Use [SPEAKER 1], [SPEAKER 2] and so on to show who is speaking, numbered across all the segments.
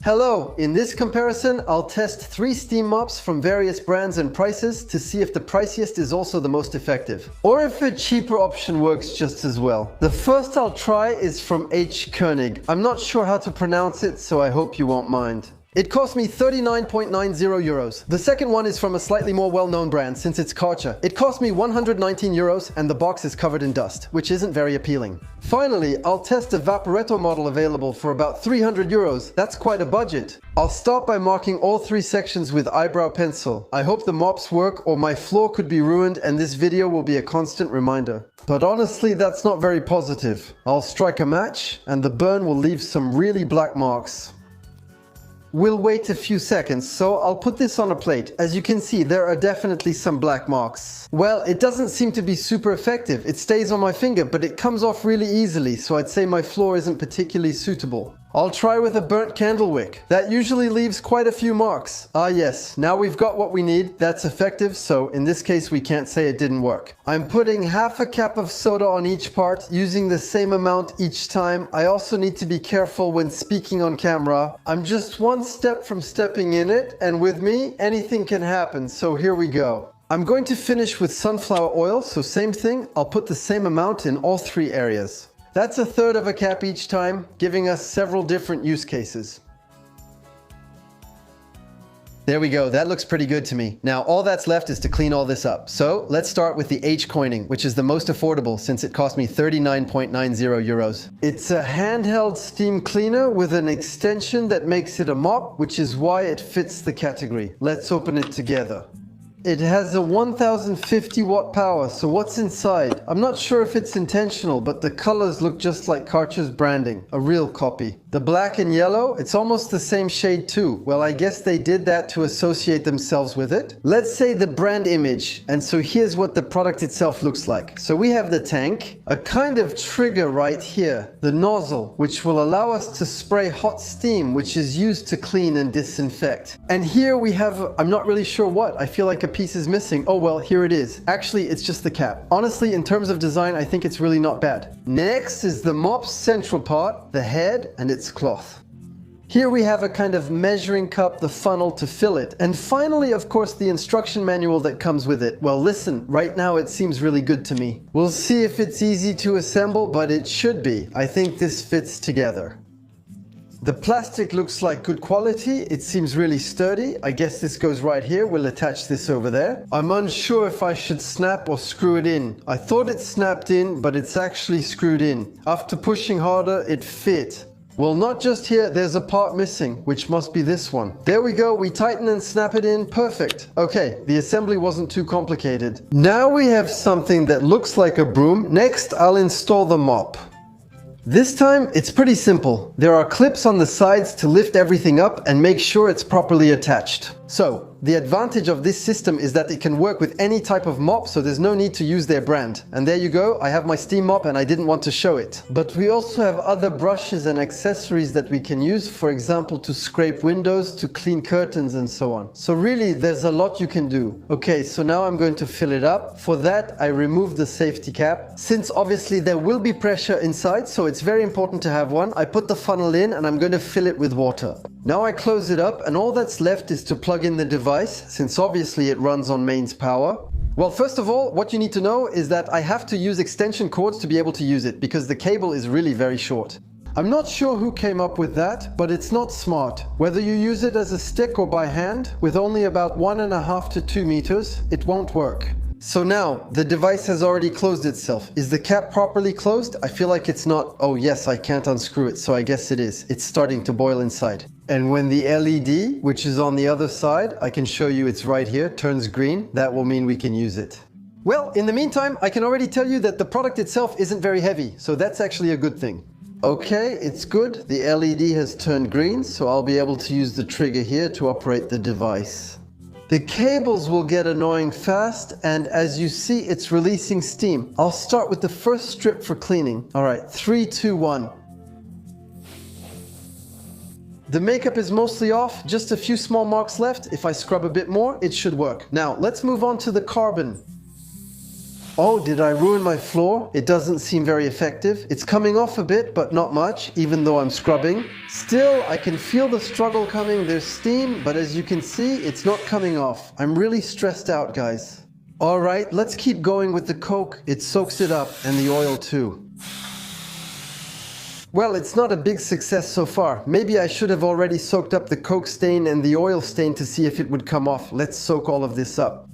[SPEAKER 1] Hello! In this comparison, I'll test 3 steam mops from various brands and prices to see if the priciest is also the most effective, or if a cheaper option works just as well. The first I'll try is from Koenig. I'm not sure how to pronounce it, so I hope you won't mind. It cost me 39.90 euros. The second one is from a slightly more well-known brand, since it's Karcher. It cost me 119 euros and the box is covered in dust, which isn't very appealing. Finally, I'll test a Vaporetto model available for about 300 euros. That's quite a budget. I'll start by marking all 3 sections with eyebrow pencil. I hope the mops work or my floor could be ruined and this video will be a constant reminder. But honestly, that's not very positive. I'll strike a match and the burn will leave some really black marks. We'll wait a few seconds, so I'll put this on a plate. As you can see, there are definitely some black marks. Well, it doesn't seem to be super effective. It stays on my finger, but it comes off really easily, so I'd say my floor isn't particularly suitable. I'll try with a burnt candle wick. That usually leaves quite a few marks. Ah yes, now we've got what we need. That's effective, so in this case we can't say it didn't work. I'm putting half a cap of soda on each part, using the same amount each time. I also need to be careful when speaking on camera. I'm just one step from stepping in it, and with me, anything can happen, so here we go. I'm going to finish with sunflower oil, so same thing. I'll put the same amount in all 3 areas. That's 1/3 of a cap each time, giving us several different use cases. There we go, that looks pretty good to me. Now all that's left is to clean all this up. So let's start with the Koenig, which is the most affordable since it cost me 39.90 euros. It's a handheld steam cleaner with an extension that makes it a mop, which is why it fits the category. Let's open it together. It has a 1050 watt power, so what's inside? I'm not sure if it's intentional, but the colors look just like Karcher's branding, a real copy. The black and yellow, it's almost the same shade too. Well, I guess they did that to associate themselves with it. Let's say the brand image, and so here's what the product itself looks like. So we have the tank, a kind of trigger right here, the nozzle, which will allow us to spray hot steam, which is used to clean and disinfect. And here we have, I'm not really sure what, I feel like a piece is missing. Oh well, here it is. Actually, it's just the cap. Honestly, in terms of design, I think it's really not bad. Next is the mop's central part, the head and its cloth. Here we have a kind of measuring cup, the funnel to fill it. And finally, of course, the instruction manual that comes with it. Well, listen, right now it seems really good to me. We'll see if it's easy to assemble, but it should be. I think this fits together. The plastic looks like good quality. It seems really sturdy. I guess this goes right here. We'll attach this over there. I'm unsure if I should snap or screw it in. I thought it snapped in, but it's actually screwed in. After pushing harder, it fit. Well, not just here, there's a part missing, which must be this one. There we go, we tighten and snap it in, perfect. Okay, the assembly wasn't too complicated. Now we have something that looks like a broom. Next, I'll install the mop. This time, it's pretty simple. There are clips on the sides to lift everything up and make sure it's properly attached. So, the advantage of this system is that it can work with any type of mop, so there's no need to use their brand. And there you go, I have my steam mop and I didn't want to show it. But we also have other brushes and accessories that we can use, for example, to scrape windows, to clean curtains and so on. So really, there's a lot you can do. Okay, so now I'm going to fill it up. For that, I remove the safety cap. Since obviously there will be pressure inside, so it's very important to have one, I put the funnel in and I'm going to fill it with water. Now I close it up and all that's left is to plug in the device, since obviously it runs on mains power. Well, first of all, what you need to know is that I have to use extension cords to be able to use it, because the cable is really very short. I'm not sure who came up with that, but it's not smart. Whether you use it as a stick or by hand, with only about 1.5 to 2 meters, it won't work. So now, the device has already closed itself. Is the cap properly closed? I feel like it's not. Oh yes, I can't unscrew it, so I guess it is. It's starting to boil inside. And when the LED, which is on the other side, I can show you it's right here, turns green, that will mean we can use it. Well, in the meantime, I can already tell you that the product itself isn't very heavy, so that's actually a good thing. Okay, it's good. The LED has turned green, so I'll be able to use the trigger here to operate the device. The cables will get annoying fast, and as you see, it's releasing steam. I'll start with the first strip for cleaning. All right, 3, 2, 1. The makeup is mostly off, just a few small marks left. If I scrub a bit more, it should work. Now, let's move on to the carbon. Oh, did I ruin my floor? It doesn't seem very effective. It's coming off a bit, but not much, even though I'm scrubbing. Still, I can feel the struggle coming. There's steam, but as you can see, it's not coming off. I'm really stressed out, guys. All right, let's keep going with the Coke. It soaks it up, and the oil too. Well, it's not a big success so far. Maybe I should have already soaked up the Coke stain and the oil stain to see if it would come off. Let's soak all of this up.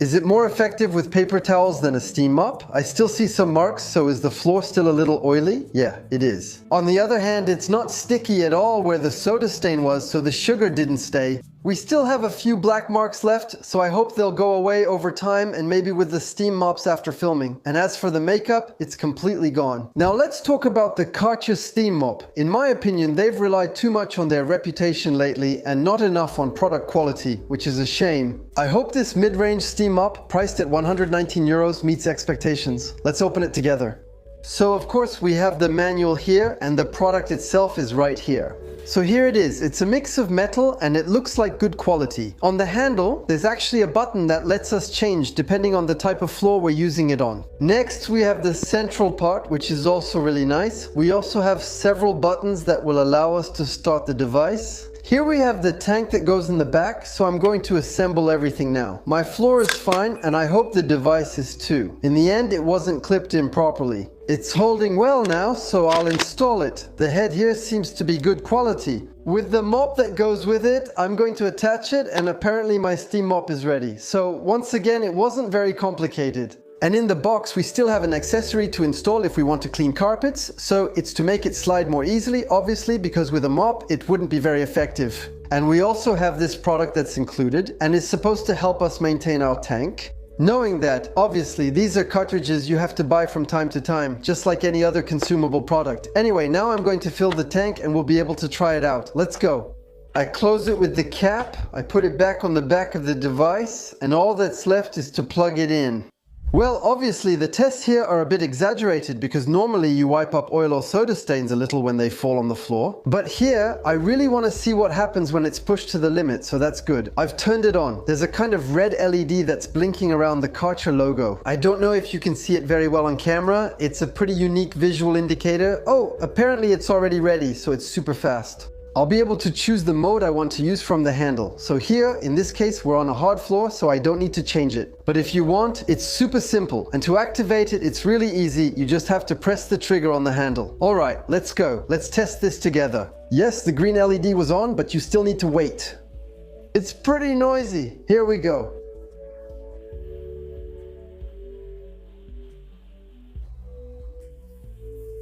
[SPEAKER 1] Is it more effective with paper towels than a steam mop? I still see some marks, so is the floor still a little oily? Yeah, it is. On the other hand, it's not sticky at all where the soda stain was, so the sugar didn't stay. We still have a few black marks left, so I hope they'll go away over time and maybe with the steam mops after filming. And as for the makeup, it's completely gone. Now let's talk about the Karcher steam mop. In my opinion, they've relied too much on their reputation lately and not enough on product quality, which is a shame. I hope this mid-range steam mop, priced at 119 euros, meets expectations. Let's open it together. So of course we have the manual here and the product itself is right here. So here it is. It's a mix of metal and it looks like good quality. On the handle, there's actually a button that lets us change depending on the type of floor we're using it on. Next, we have the central part, which is also really nice. We also have several buttons that will allow us to start the device. Here we have the tank that goes in the back, so I'm going to assemble everything now. My floor is fine and I hope the device is too. In the end, it wasn't clipped in properly. It's holding well now, so I'll install it. The head here seems to be good quality. With the mop that goes with it, I'm going to attach it and apparently my steam mop is ready. So once again, it wasn't very complicated. And in the box, we still have an accessory to install if we want to clean carpets. So it's to make it slide more easily, obviously, because with a mop, it wouldn't be very effective. And we also have this product that's included and is supposed to help us maintain our tank. Knowing that, obviously, these are cartridges you have to buy from time to time, just like any other consumable product. Anyway, now I'm going to fill the tank and we'll be able to try it out. Let's go. I close it with the cap, I put it back on the back of the device, and all that's left is to plug it in. Well, obviously the tests here are a bit exaggerated because normally you wipe up oil or soda stains a little when they fall on the floor. But here, I really want to see what happens when it's pushed to the limit, so that's good. I've turned it on. There's a kind of red LED that's blinking around the Karcher logo. I don't know if you can see it very well on camera. It's a pretty unique visual indicator. Oh, apparently it's already ready, so it's super fast. I'll be able to choose the mode I want to use from the handle. So here, in this case, we're on a hard floor, so I don't need to change it. But if you want, it's super simple. And to activate it, it's really easy. You just have to press the trigger on the handle. All right, let's go. Let's test this together. Yes, the green LED was on, but you still need to wait. It's pretty noisy. Here we go.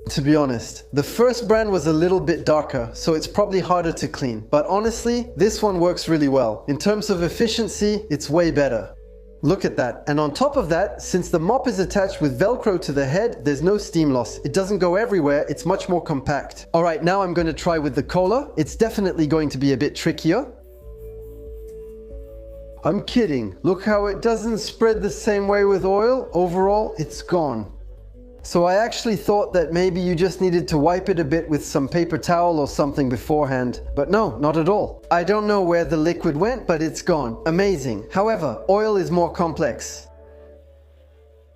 [SPEAKER 1] To be honest, the first brand was a little bit darker, so it's probably harder to clean. But honestly, this one works really well. In terms of efficiency, it's way better. Look at that. And on top of that, since the mop is attached with Velcro to the head, there's no steam loss. It doesn't go everywhere, it's much more compact. All right, now I'm going to try with the cola. It's definitely going to be a bit trickier. I'm kidding. Look how it doesn't spread the same way with oil. Overall, it's gone. So I actually thought that maybe you just needed to wipe it a bit with some paper towel or something beforehand. But no, not at all. I don't know where the liquid went, but it's gone. Amazing. However, oil is more complex.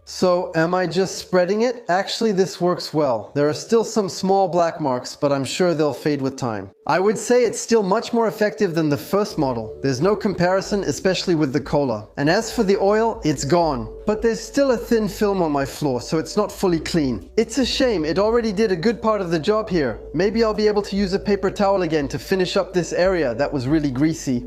[SPEAKER 1] So am I just spreading it? Actually, this works well. There are still some small black marks, but I'm sure they'll fade with time. I would say it's still much more effective than the first model. There's no comparison, especially with the cola. And as for the oil, it's gone. But there's still a thin film on my floor, so it's not fully clean. It's a shame, it already did a good part of the job here. Maybe I'll be able to use a paper towel again to finish up this area that was really greasy.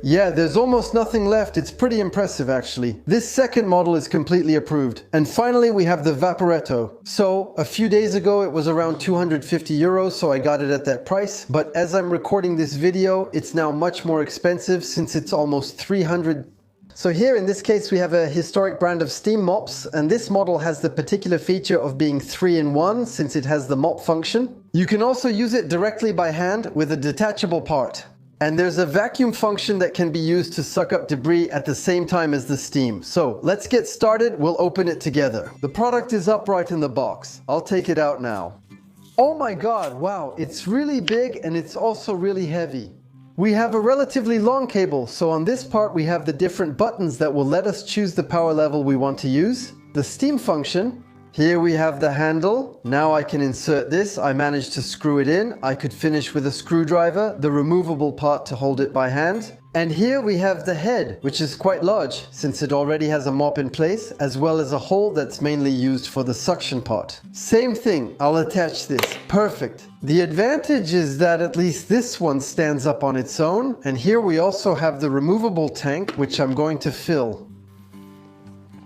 [SPEAKER 1] Yeah, there's almost nothing left. It's pretty impressive, actually. This second model is completely approved. And finally, we have the Vaporetto. So, a few days ago, it was around 250 euros, so I got it at that price. But as I'm recording this video, it's now much more expensive since it's almost 300. So here, in this case, we have a historic brand of steam mops, and this model has the particular feature of being 3-in-1 since it has the mop function. You can also use it directly by hand with a detachable part. And there's a vacuum function that can be used to suck up debris at the same time as the steam. So let's get started, we'll open it together. The product is upright in the box. I'll take it out now. Oh my god, wow, it's really big and it's also really heavy. We have a relatively long cable, so on this part we have the different buttons that will let us choose the power level we want to use. The steam function. Here we have the handle. Now I can insert this. I managed to screw it in. I could finish with a screwdriver, the removable part to hold it by hand. And here we have the head, which is quite large since it already has a mop in place, as well as a hole that's mainly used for the suction part. Same thing, I'll attach this. Perfect. The advantage is that at least this one stands up on its own. And here we also have the removable tank, which I'm going to fill.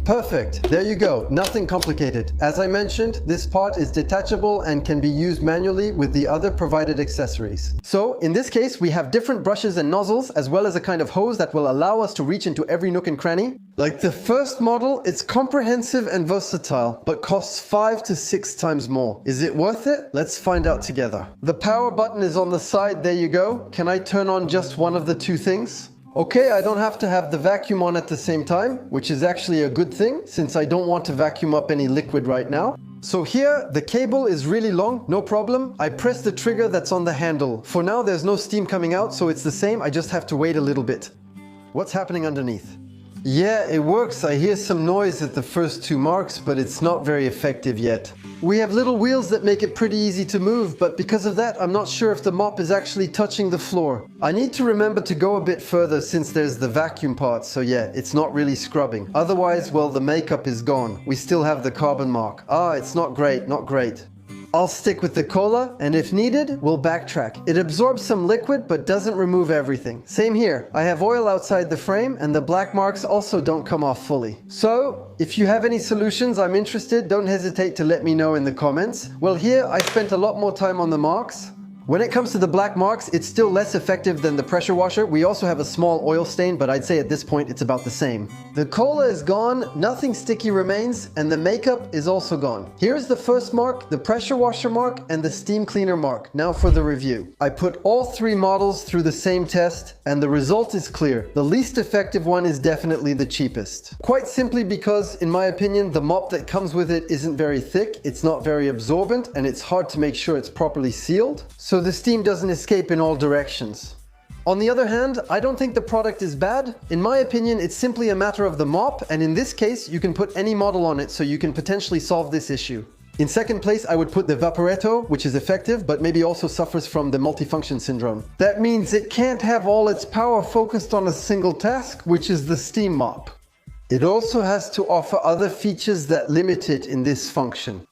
[SPEAKER 1] Perfect. There you go. Nothing complicated. As I mentioned, this part is detachable and can be used manually with the other provided accessories. So in this case, we have different brushes and nozzles, as well as a kind of hose that will allow us to reach into every nook and cranny. Like the first model, it's comprehensive and versatile, but costs 5 to 6 times more. Is it worth it? Let's find out together. The power button is on the side. There you go. Can I turn on just one of the two things? Okay, I don't have to have the vacuum on at the same time, which is actually a good thing since I don't want to vacuum up any liquid right now. So here, the cable is really long, no problem. I press the trigger that's on the handle. For now, there's no steam coming out, so it's the same. I just have to wait a little bit. What's happening underneath? Yeah, it works. I hear some noise at the first 2 marks, but it's not very effective yet. We have little wheels that make it pretty easy to move, but because of that, I'm not sure if the mop is actually touching the floor. I need to remember to go a bit further since there's the vacuum part, so yeah, it's not really scrubbing. Otherwise, well, the makeup is gone. We still have the carbon mark. It's not great, not great. I'll stick with the cola, and if needed, we'll backtrack. It absorbs some liquid, but doesn't remove everything. Same here. I have oil outside the frame, and the black marks also don't come off fully. So, if you have any solutions, I'm interested. Don't hesitate to let me know in the comments. Well, here, I spent a lot more time on the marks. When it comes to the black marks, it's still less effective than the pressure washer. We also have a small oil stain, but I'd say at this point it's about the same. The cola is gone, nothing sticky remains, and the makeup is also gone. Here's the first mark, the pressure washer mark, and the steam cleaner mark. Now for the review. I put all 3 models through the same test, and the result is clear. The least effective one is definitely the cheapest. Quite simply because, in my opinion, the mop that comes with it isn't very thick, it's not very absorbent, and it's hard to make sure it's properly sealed. So the steam doesn't escape in all directions. On the other hand, I don't think the product is bad. In my opinion, it's simply a matter of the mop, and in this case, you can put any model on it so you can potentially solve this issue. In second place, I would put the Vaporetto, which is effective, but maybe also suffers from the multifunction syndrome. That means it can't have all its power focused on a single task, which is the steam mop. It also has to offer other features that limit it in this function.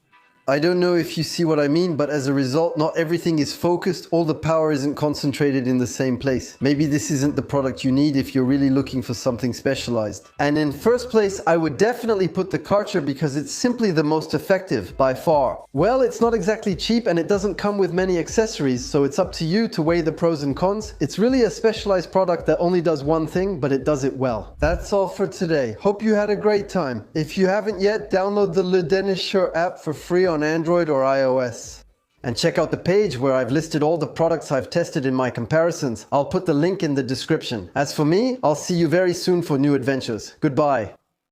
[SPEAKER 1] I don't know if you see what I mean, but as a result, not everything is focused, all the power isn't concentrated in the same place. Maybe this isn't the product you need if you're really looking for something specialized. And in first place, I would definitely put the Karcher because it's simply the most effective, by far. Well, it's not exactly cheap and it doesn't come with many accessories, so it's up to you to weigh the pros and cons. It's really a specialized product that only does one thing, but it does it well. That's all for today. Hope you had a great time. If you haven't yet, download the Le Dénicheur app for free on Android or iOS. And check out the page where I've listed all the products I've tested in my comparisons. I'll put the link in the description. As for me, I'll see you very soon for new adventures. Goodbye.